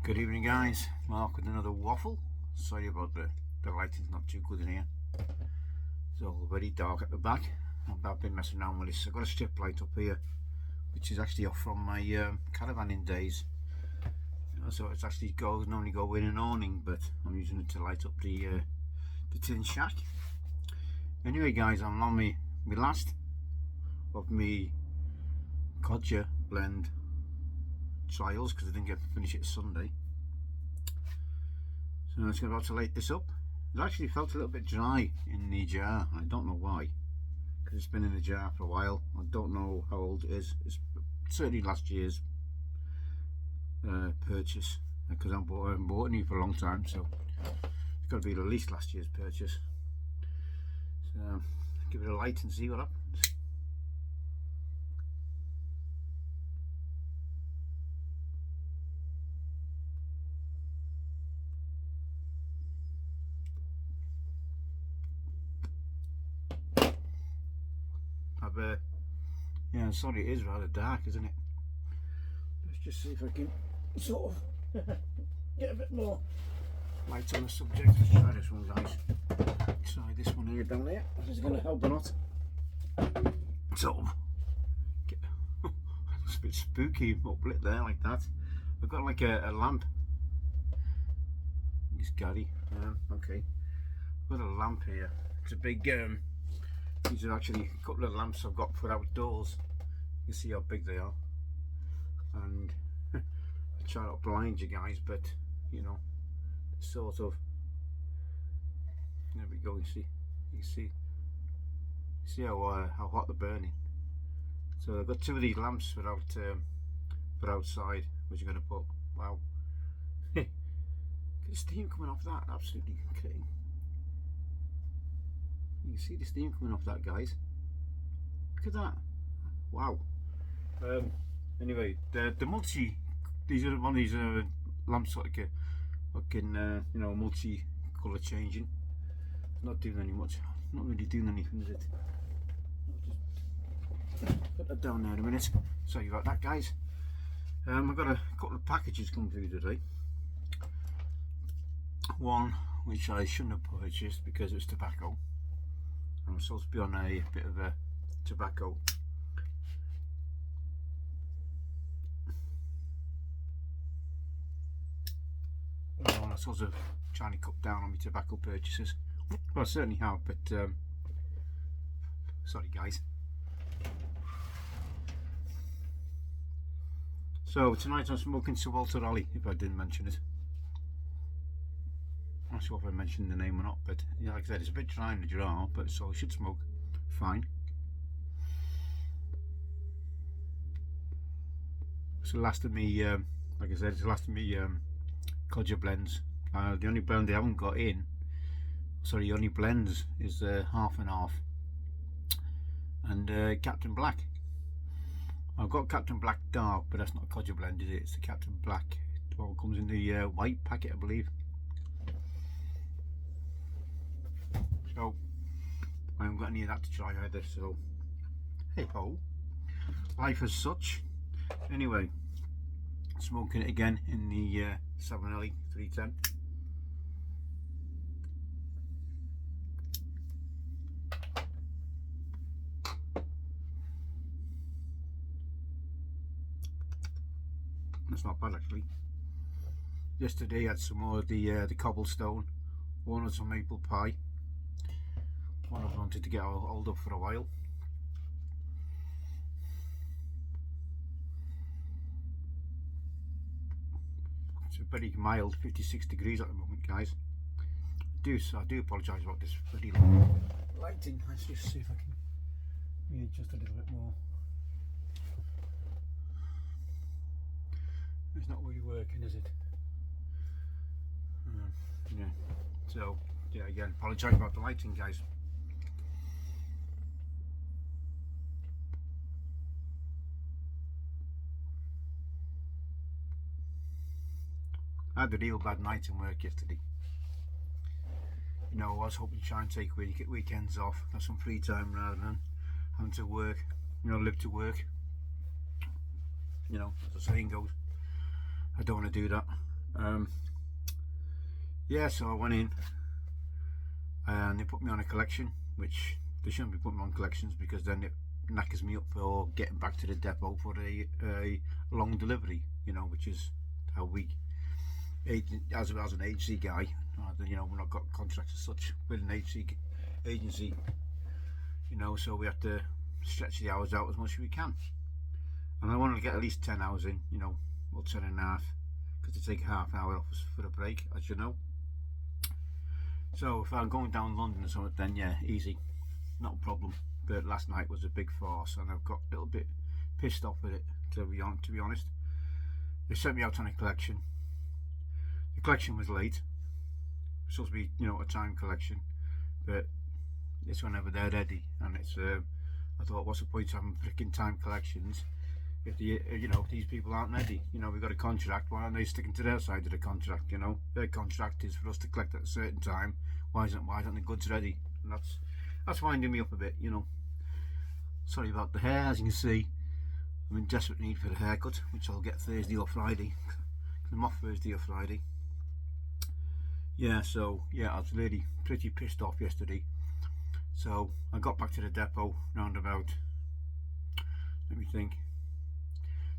Good evening guys, Mark with another waffle. Sorry about the lighting's not too good in here. It's all very dark at the back. I've been messing around with this. I've got a strip light up here which is actually off from my caravanning days. So it's actually normally go in an awning, but I'm using it to light up the tin shack. Anyway guys, I'm on my last of me codger blend trials because I didn't get to finish it Sunday. So I'm just about to light this up. It actually felt a little bit dry in the jar. I don't know why, because it's been in the jar for a while. I don't know how old it is. It's certainly last year's purchase, because I haven't bought any for a long time, so it's got to be at least last year's purchase. So give it a light and see what happens. Yeah, sorry, it is rather dark, isn't it? Let's just see if I can sort of get a bit more light on the subject. Let's try this one, guys. Try this one here down here. Is it going to help or not? Sort of get it's a bit spooky up lit there like that. I've got like a lamp. It's Gary. Okay. I've got a lamp here. It's a big these are actually a couple of lamps I've got for outdoors. You see how big they are, and I try not to blind you guys, but you know, sort of. There we go. You see how hot they're burning. So I've got two of these lamps for outside, which I'm going to put. Wow, the steam coming off that, absolutely kidding. You can see the steam coming off that, guys. Look at that. Wow. Anyway, the multi, these are one of these lamps like a fucking you know, multi colour changing. It's not doing any much. Not really doing anything, is it? I'll just put that down there in a minute. Sorry about that, guys. I've got a couple of packages come through today. One which I shouldn't have purchased because it's tobacco. I'm supposed to be on a bit of a tobacco I'm supposed to trying to cut down on my tobacco purchases. Well, I certainly have, but sorry guys. So tonight I'm smoking Sir Walter Raleigh, if I didn't mention it. I'm not sure if I mentioned the name or not, but yeah, like I said, it's a bit dry in the jar, but so I should smoke fine. It's the last of me, like I said, it's the last of me codger blends. The only blend I haven't got in, sorry, the only blends is half and half, and Captain Black. I've got Captain Black Dark, but that's not a codger blend, is it? It's the Captain Black. Well, it comes in the white packet, I believe. So I haven't got any of that to try either, so hey ho, life as such. Anyway, smoking it again in the 7L 310. That's not bad actually. Yesterday I had some more of the cobblestone, one was some maple pie. One I've wanted to get hold of for a while. It's a very mild 56 degrees at the moment, guys. I do apologise about this very low lighting. Let's just see if I can readjust a little bit more. It's not really working, is it? Yeah. So yeah, again, apologise about the lighting, guys. I had a real bad night in work yesterday. You know, I was hoping to try and take weekends off, have some free time rather than having to work, you know, live to work. You know, as the saying goes, I don't want to do that. Yeah, so I went in and they put me on a collection, which they shouldn't be putting me on collections because then it knackers me up for getting back to the depot for a long delivery, you know, which is how we, as an agency guy, you know, we're not got contracts as such with an agency, you know, so we have to stretch the hours out as much as we can. And I want to get at least 10 hours in, you know, or 10 and a half, because they take half an hour off for a break, as you know. So if I'm going down London or something, then yeah, easy, not a problem. But last night was a big farce, and I've got a little bit pissed off with it, to be honest. They sent me out on a collection. The collection was late. It was supposed to be, you know, a time collection, but it's whenever they're ready. And it's, I thought, what's the point of having freaking time collections if you know, these people aren't ready? You know, we've got a contract. Why aren't they sticking to their side of the contract? You know, their contract is for us to collect at a certain time. Why isn't the goods ready? And that's winding me up a bit, you know. Sorry about the hair. As you can see, I'm in desperate need for a haircut, which I'll get Thursday or Friday. I'm off Thursday or Friday. Yeah, so yeah, I was really pretty pissed off yesterday. So I got back to the depot round about, let me think,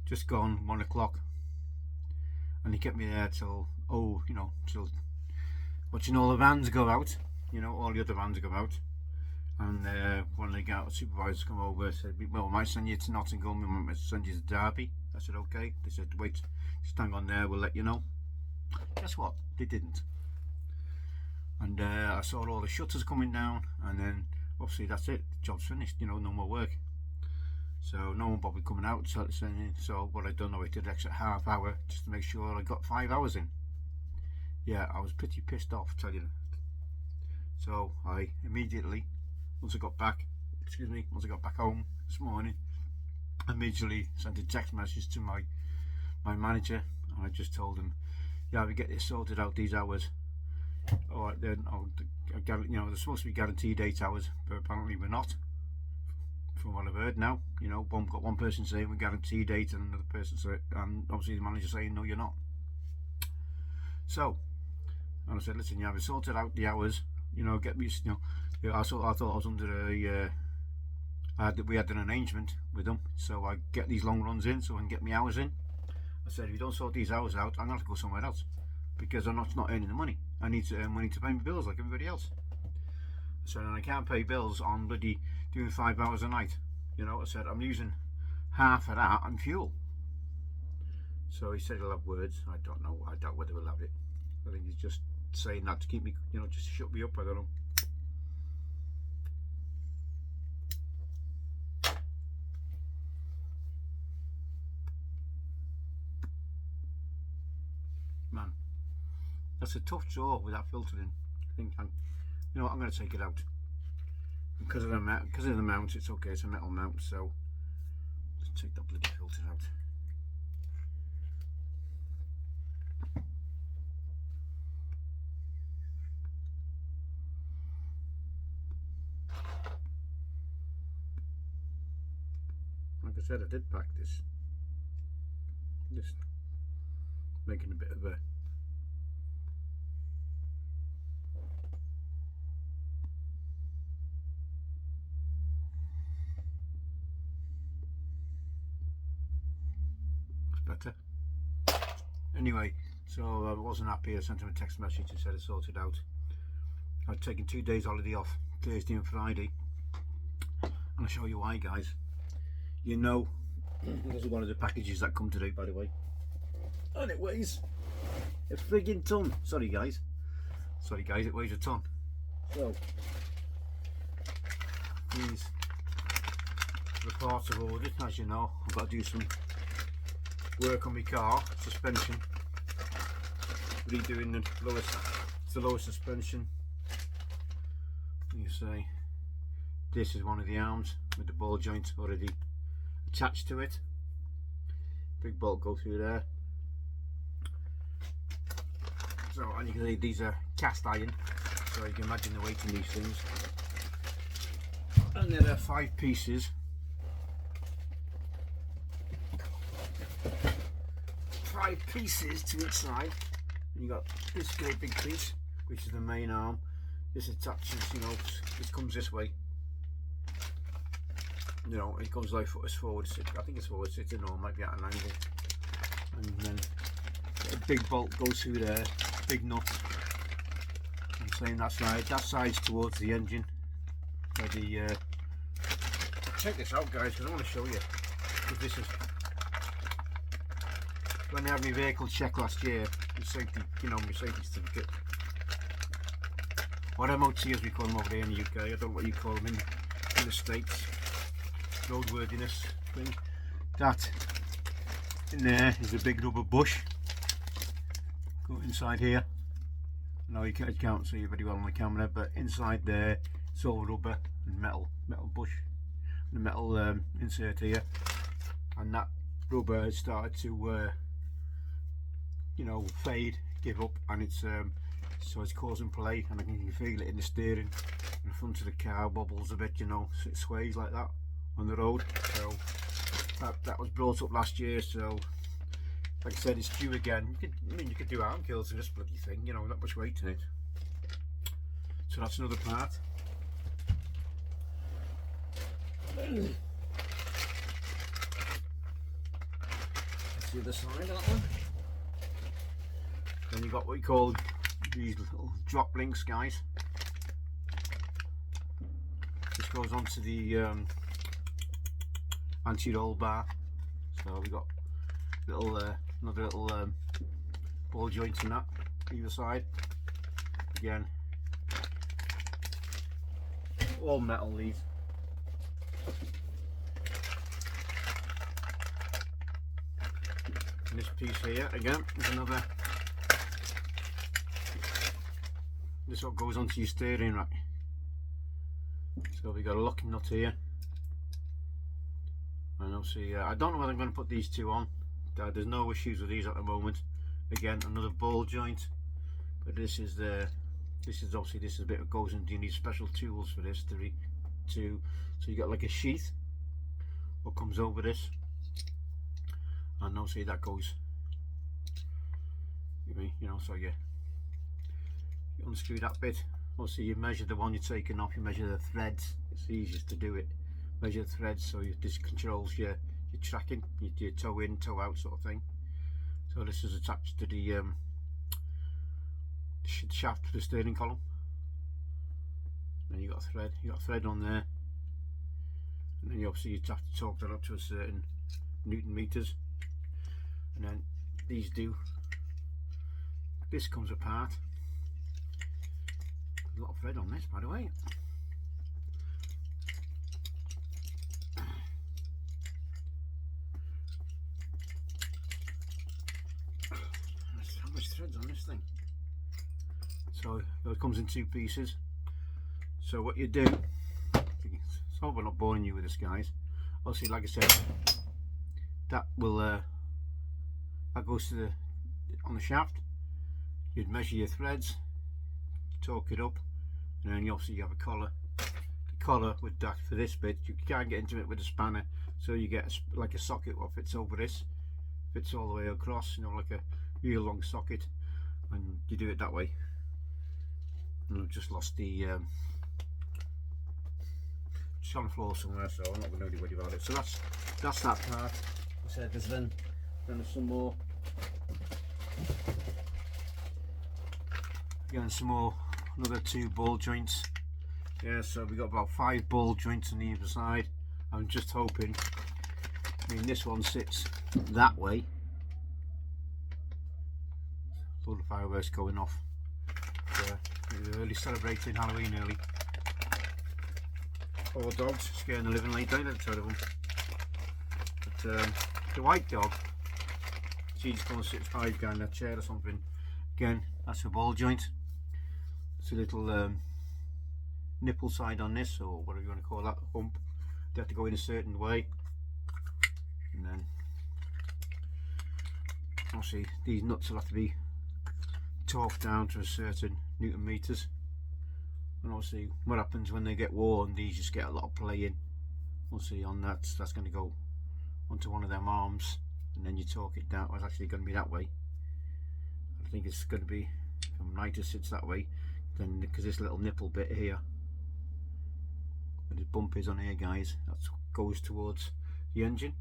just gone 1 o'clock, and they kept me there till, oh, you know, till watching all the vans go out, you know, all the other vans go out. And one of the supervisors come over and said, well, I might send you to Nottingham, we might send you to Derby. I said, okay. They said, wait, just hang on there, we'll let you know. Guess what? They didn't. And I saw all the shutters coming down, and then obviously that's it, the job's finished, you know, no more work. So no one bothered coming out. So what I done, I waited an extra half hour just to make sure I got 5 hours in. Yeah, I was pretty pissed off, tell you. So I immediately, once I got back home this morning, I immediately sent a text message to my manager, and I just told him, yeah, we get this sorted out, these hours. All right, then you know, they're supposed to be guaranteed 8 hours, but apparently we're not. From what I've heard now, you know, got one person saying we're guaranteed 8, and another person saying, and obviously the manager saying no, you're not. So, and I said, listen, yeah, we sorted out the hours, you know, get me, you know, I thought I was under we had an arrangement with them, so I get these long runs in so I can get me hours in. I said, if you don't sort these hours out, I'm going to have to go somewhere else, because I'm not earning the money. I need to earn money to pay my bills like everybody else. So I can't pay bills on bloody doing 5 hours a night. You know, I said, I'm using half of that on fuel. So he said he'll have words. I don't know. I doubt whether he'll have it. I think he's just saying that to keep me, you know, just to shut me up. I don't know. Man, that's a tough jaw with that filter in. I think you know what, I'm going to take it out. Because of the mount, it's okay, it's a metal mount, so let's take that bloody filter out. Like I said, I did pack this. Just making a bit of a better. Anyway, so I wasn't happy. I sent him a text message and said it's sorted out. I'd taken 2 days holiday off, Thursday and Friday, and I'll show you why, guys. You know, this is one of the packages that come today, by the way, and it weighs a frigging ton. Sorry guys, it weighs a ton. So these are the parts I've ordered. As you know, I've got to do some work on my car suspension, redoing the lowest suspension. You say this is one of the arms with the ball joint already attached to it. Big bolt go through there. So, and you can see these are cast iron, so you can imagine the weight in these things. And there are 5 pieces. 5 pieces to each side. And you got this great big piece, which is the main arm. This attaches, you know, this comes this way. You know, it goes like it's forward. I think it's forward sitting, or it might be at an angle. And then a big bolt goes through there, big nut. And same that side. That side's towards the engine. Where the check this out, guys, because I want to show you. Because this is when I had my vehicle check last year. My safety, you know, my safety certificate. Or MOT as we call them over there in the UK. I don't know what you call them in the States. Roadworthiness thing. That in there is a big rubber bush. Go inside here. No, you can't see it very well on the camera, but inside there it's all rubber and metal bush, the metal insert here, and that rubber has started to you know, fade, give up, and it's so it's causing play, and I can feel it in the steering. In front of the car wobbles a bit, you know, so it sways like that on the road. So that was brought up last year. So like I said, it's due again. You could do arm kills in this bloody thing, you know, not much weight in it. So that's another part. That's the other side of that one. Then you got what you call these little drop links, guys. This goes onto the anti-roll bar. So we got little another little ball joint in that either side. Again, all metal these. And this piece here again is another. This what goes onto your steering rack. So we got a locking nut here. And obviously, I don't know whether I'm going to put these two on. There's no issues with these at the moment. Again, another ball joint. But this is obviously this is a bit of goes into. You need special tools for this so you got like a sheath what comes over this, and obviously that goes. You know, so you unscrew that bit. Also, you measure the one you're taking off. You measure the threads. It's the easiest to do it. Measure the threads, so this controls your tracking, your toe in, toe out sort of thing. So this is attached to the shaft for the steering column. Then you got a thread on there, and then you have to torque that up to a certain Newton meters, and then this comes apart. A lot of thread on this, by the way. How much threads on this thing? So it comes in two pieces. So what you do, so we're not boring you with this, guys. Obviously, like I said, that will that goes to on the shaft. You'd measure your threads, torque it up, and then obviously you have a collar. The collar with that for this bit, you can't get into it with a spanner, so you get like a socket what fits over this, fits all the way across, you know, like a real long socket, and you do it that way. And I've just lost the just on the floor somewhere, so I'm not going to know anybody about it. So that's that part. I said there's then there's some more. Again, some more, another two ball joints. Yeah, so we got about 5 ball joints on either side. I'm just hoping. I mean, this one sits that way. Load of fireworks going off. Yeah, early celebrating Halloween early. Poor dogs scaring the living late out of them. But the white dog, she's just going to sit behind that chair or something. Again, that's a ball joint. It's a little nipple side on this, or whatever you want to call that, hump. They have to go in a certain way, and then obviously these nuts will have to be torqued down to a certain Newton meters. And obviously what happens when they get worn, these just get a lot of play in. Obviously on that's going to go onto one of them arms, and then you torque it down. It's actually going to be that way. think it's going to be from right, it sits that way, then because this little nipple bit here, where this bump is on here, guys, that goes towards the engine.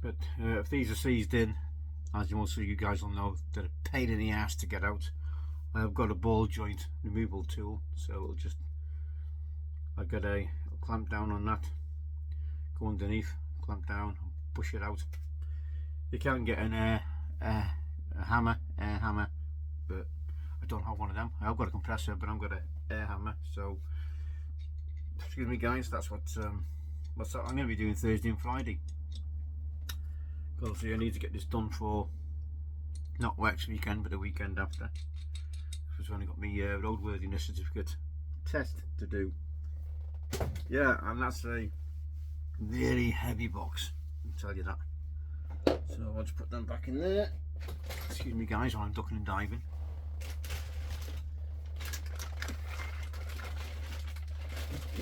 But if these are seized in, as most of you guys will know, they're a pain in the ass to get out. I've got a ball joint removal tool, so it'll just, I've got a clamp down on that, go underneath, clamp down, and push it out. You can get an air hammer, but I don't have one of them. I've got a compressor, but I've got an air hammer. So, excuse me, guys. That's what's I'm going to be doing Thursday and Friday. Because I need to get this done for not next weekend, but the weekend after. I've only got my roadworthiness certificate test to do. Yeah, and that's a really heavy box, I'll tell you that. So I'll just put them back in there. Excuse me, guys, while I'm ducking and diving.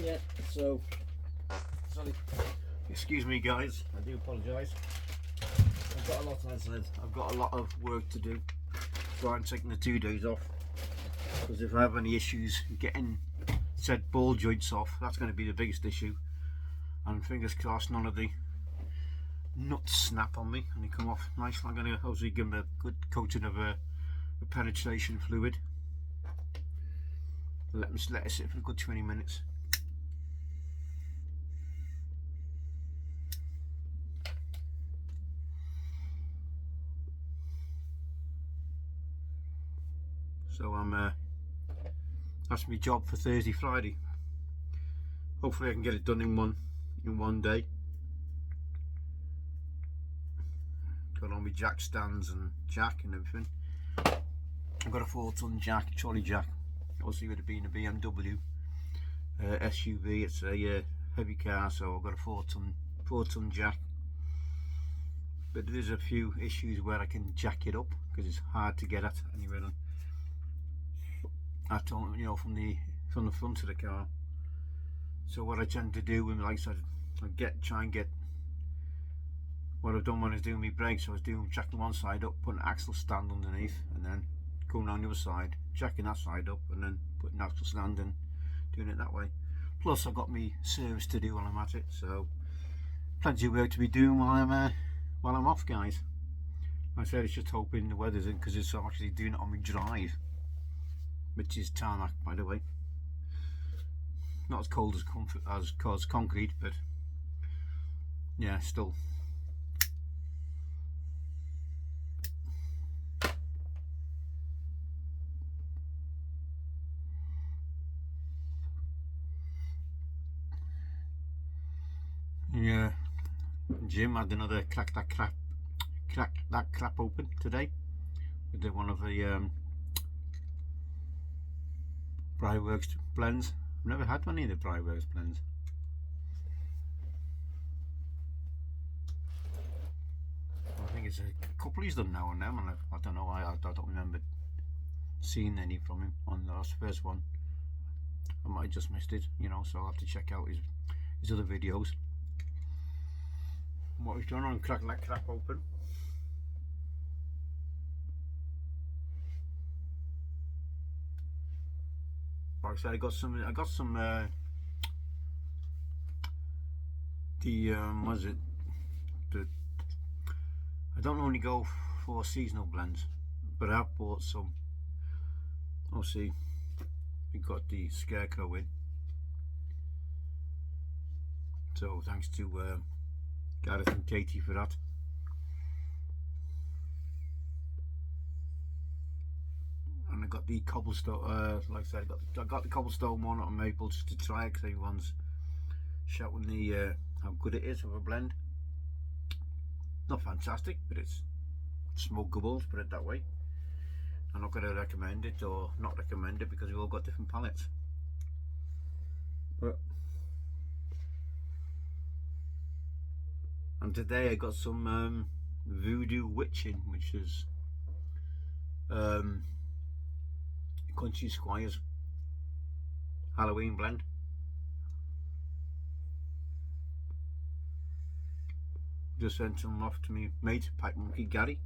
Yeah, so sorry. Excuse me, guys. I do apologise. I've got a lot, as I said, I've got a lot of work to do. So I'm taking the 2 days off. Because if I have any issues getting said ball joints off, that's going to be the biggest issue. And fingers crossed, none of the nuts snap on me and they come off nice. I'm going to obviously give them a good coating of a penetration fluid. Let it sit for a good 20 minutes. So that's my job for Thursday, Friday. Hopefully I can get it done in one day. Got all my jack stands and jack and everything. I've got a 4-ton jack, trolley jack. Obviously with it being a BMW SUV, it's a heavy car, so I've got a 4-ton jack. But there's a few issues where I can jack it up because it's hard to get at anywhere. You know, from the front of the car. So what I tend to do when, like I said, try and get what I've done when I was doing my brakes. I was jacking one side up, putting an axle stand underneath, and then going down the other side, jacking that side up, and then putting an axle stand and doing it that way. Plus I've got my service to do while I'm at it, so plenty of work to be doing while I'm off, guys. Like I said, it's just hoping the weather's in, because I'm actually doing it on my drive, which is tarmac, by the way. Not as cold as concrete, but yeah, still. Yeah, Jim had another crack that crap open today with one of the Bryworks blends. I've never had many of the Bryworks blends. I think it's a couple he's done now and then, and I don't know, I don't remember seeing any from him on the first one. I might have just missed it, you know, so I'll have to check out his other videos. What he's done on cracking that crap open. Like I said, I got some what is it, I don't normally go for seasonal blends, but I have bought some. Obviously we got the Scarecrow in, so thanks to Gareth and Katie for that. And I got the cobblestone, like I said, I got the cobblestone one on maple just to try it, because everyone's shouting how good it is of a blend. Not fantastic, but it's smokeable, to put it that way. I'm not going to recommend it or not recommend it, because we've all got different palates. But and today I got some Voodoo Witching, which is Country Squires Halloween blend. Just sent some off to me mate, Pipe Monkey Gary.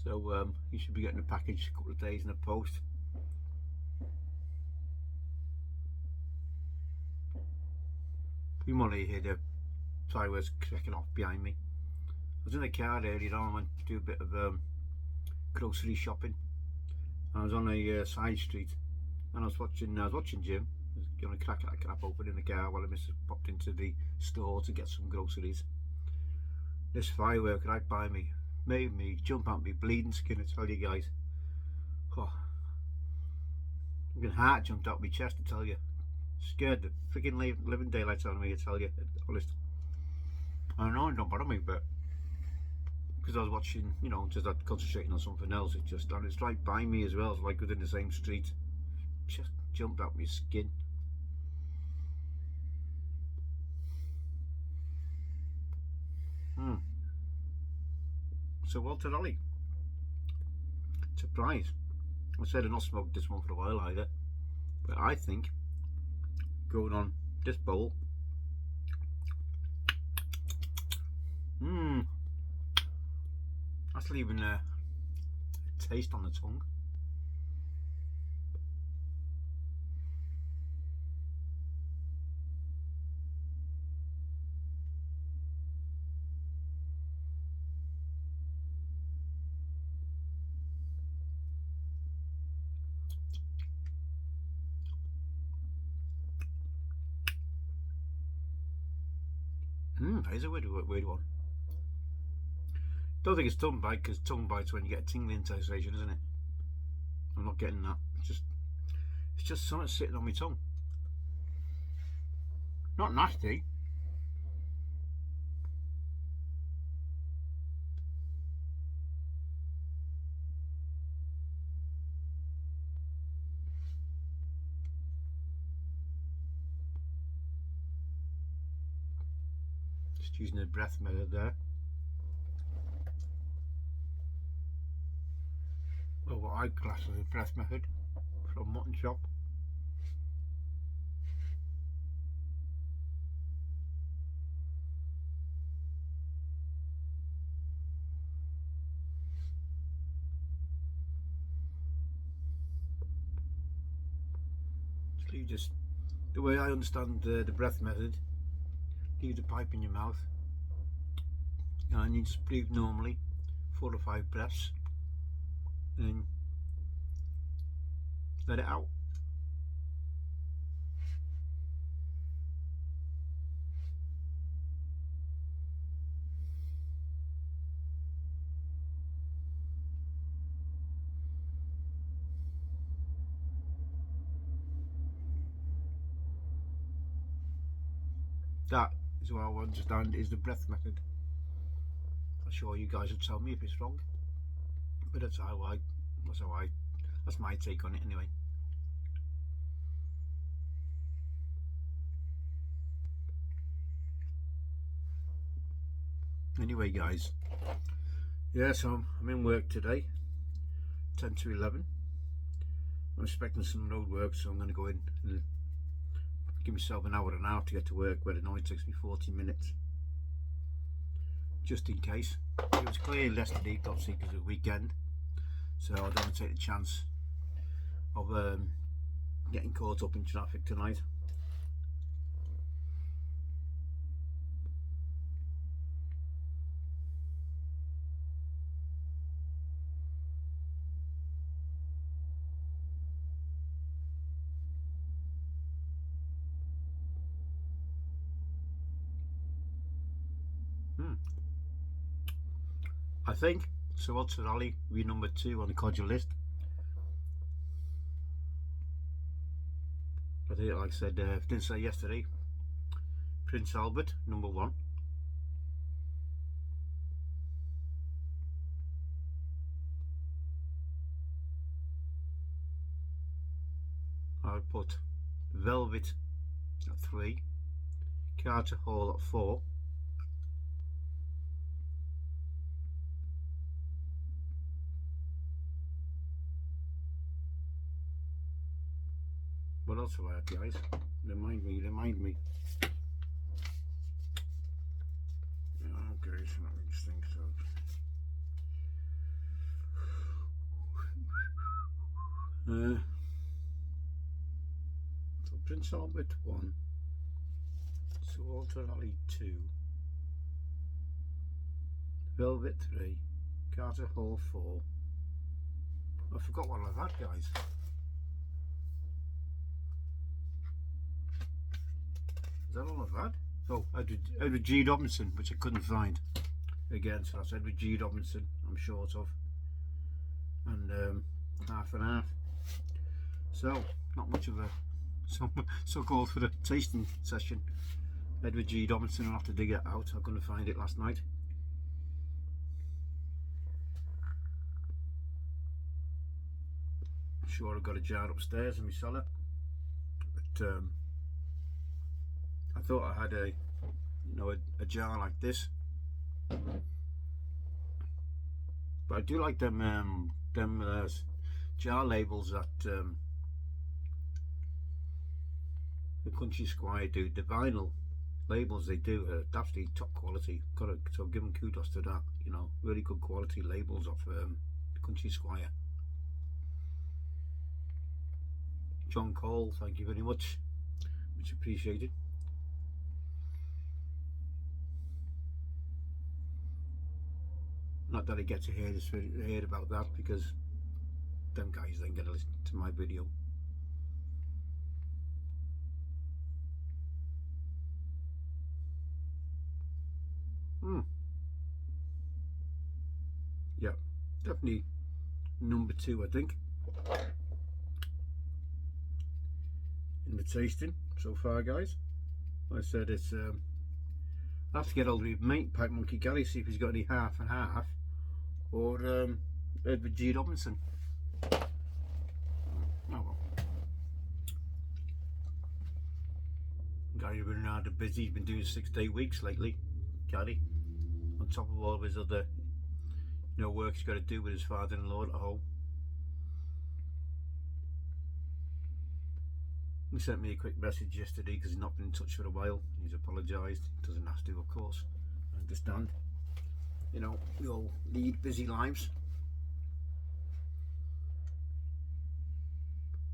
So you should be getting a package a couple of days in the post. You might hear the fireworks cracking off behind me. I was in the car earlier on, I went to do a bit of grocery shopping. I was on a side street and I was watching Jim. I was going to crack that crap open in the car while I popped into the store to get some groceries. This firework right by me made me jump out my bleeding skin, I tell you guys. Oh, my heart jumped out my chest, I tell you. Scared the freaking living daylights out of me, I tell you, honest. I know it don't bother me, but because I was watching, you know, just concentrating on something else, and it's right by me as well, it's like within the same street. Just jumped out my skin. So Walter Ollie, surprise. I said I've not smoked this one for a while either, but I think going on this bowl, that's leaving a taste on the tongue. That is a weird one. Don't think it's tongue bite, because tongue bite's when you get a tingling sensation, isn't it? I'm not getting that. It's just something sitting on my tongue. Not nasty. Just using the breath method there. Well, what I class as a breath method from mutton chop. So you just, the way I understand the breath method, leave the pipe in your mouth and you just breathe normally, 4 or 5 breaths, and then let it out. That is what I understand is the breath method. I'm sure you guys would tell me if it's wrong, but that's my take on it anyway. Anyway guys, yeah, so I'm in work today, 10 to 11. I'm expecting some road work, so I'm going to go in and give myself an hour and a half to get to work, where it only takes me 40 minutes. Just in case. It was clear yesterday, obviously, because of the weekend, so I don't want to take the chance of getting caught up in traffic tonight. I think so. Walter Ollie, we're number 2 on the codger list. I think, like I said, didn't say yesterday, Prince Albert, number 1. I would put Velvet at 3, Carter Hall at 4, what else have I had, guys? Remind me. let me just think. So Prince Albert 1, Sir Walter Raleigh 2, Velvet 3, Carter Hall 4. I forgot what I've had, guys. Is that all I've had? Oh, Edward G. Robinson, which I couldn't find. Again, so that's Edward G. Robinson I'm short of. And half and half. So, not much of a so-called for the tasting session. Edward G. Robinson, I'll have to dig it out. I couldn't find it last night. I'm sure I've got a jar upstairs in my cellar. But I thought I had a jar like this. But I do like them jar labels that the Country Squire do. The vinyl labels they do are absolutely top quality. So give them kudos to that. You know, really good quality labels of the Country Squire. John Cole, thank you very much. Much appreciated. Not that I get to hear about that, because them guys then get to listen to my video. Yeah, definitely number 2, I think, in the tasting so far, guys. Like I said, it's I have to get hold of my mate Pipe Monkey Gary, see if he's got any half and half, or Edward G. Robinson. Oh well. Gary been rather busy. He's been doing 6-day weeks lately, Gary, on top of all of his other work he's got to do with his father-in-law at home. He sent me a quick message yesterday because he's not been in touch for a while. He's apologised. He doesn't have to, of course. I understand. You know, we all lead busy lives.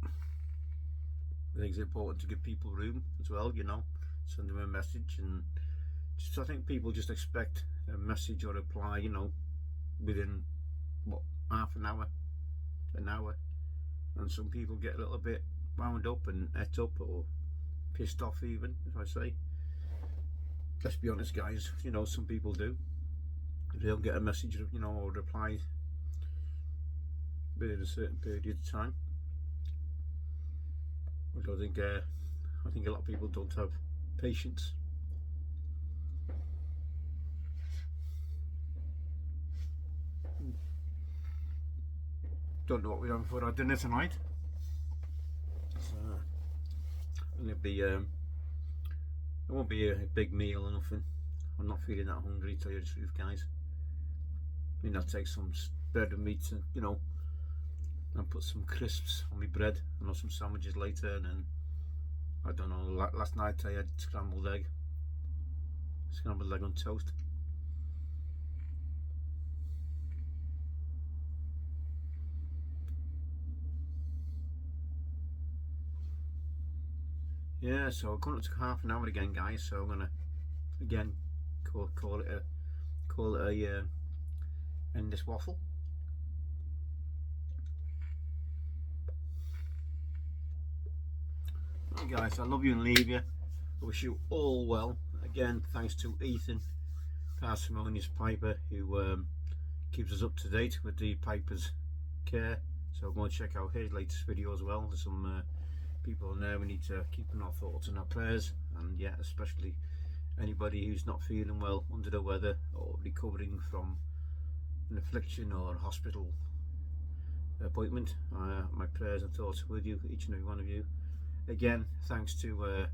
I think it's important to give people room as well, you know, send them a message, and just I think people just expect a message or reply, you know, within what, half an hour, and some people get a little bit wound up and et up or pissed off even, if I say. Let's be honest, guys, you know, some people do. If they don't get a message, you know, or reply within a certain period of time. I think a lot of people don't have patience. Don't know what we're having for our dinner tonight. It'll be it won't be a big meal or nothing. I'm not feeling that hungry, to tell you the truth, guys. I mean, I'll take some bread and meat, and you know, and put some crisps on my bread, and have some sandwiches later, and then I don't know. Last night I had scrambled egg on toast. Yeah, so I'm going up to half an hour again, guys. So I'm gonna again call it a end this waffle. Right, guys, I love you and leave you. I wish you all well. Again, thanks to Ethan, parsimonious piper, who keeps us up to date with the piper's care. So go and check out his latest video as well. There's some people in there we need to keep in our thoughts and our prayers, and yeah, especially anybody who's not feeling well, under the weather, or recovering from an affliction or a hospital appointment. My prayers and thoughts are with you, each and every one of you. Again, thanks to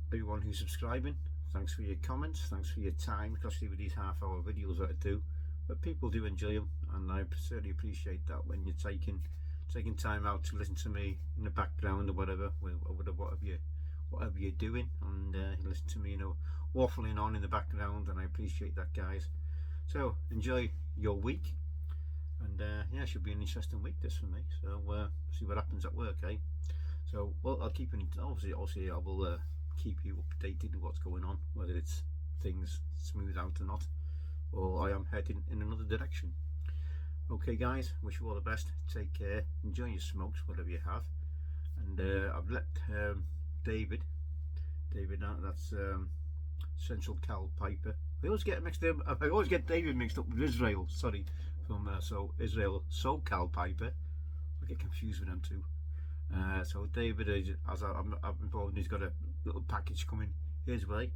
everyone who's subscribing. Thanks for your comments, thanks for your time, especially with these half-hour videos that I do. But people do enjoy them, and I certainly appreciate that when you're taking time out to listen to me in the background or whatever you're doing, and listen to me, you know, waffling on in the background, and I appreciate that, guys. So enjoy your week, and yeah, it should be an interesting week this for me. So see what happens at work, eh? So well, I'll keep obviously I will keep you updated with what's going on, whether it's things smooth out or not, or I am heading in another direction. Okay, guys, wish you all the best. Take care. Enjoy your smokes, whatever you have. And I've let David out. That's Central Cal Piper. I always get mixed up. I always get David mixed up with Israel. Sorry, from so Israel SoCal Piper. I get confused with them too. So David, as I'm involved, he's got a little package coming his way,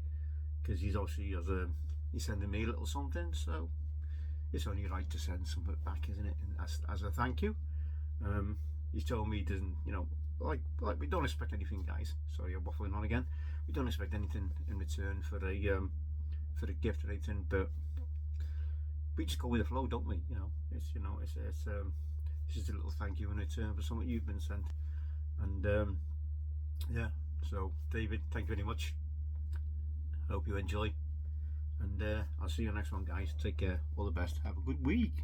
because he's obviously he's sending me a little something. So it's only right to send something back, isn't it? And as a thank you. He's told me he doesn't, like we don't expect anything, guys. Sorry, I'm waffling on again. We don't expect anything in return for a gift or anything, but we just go with the flow, don't we? It's just a little thank you in return for something you've been sent. And yeah, so David, thank you very much. Hope you enjoy, and I'll see you next one, guys. Take care. All the best. Have a good week.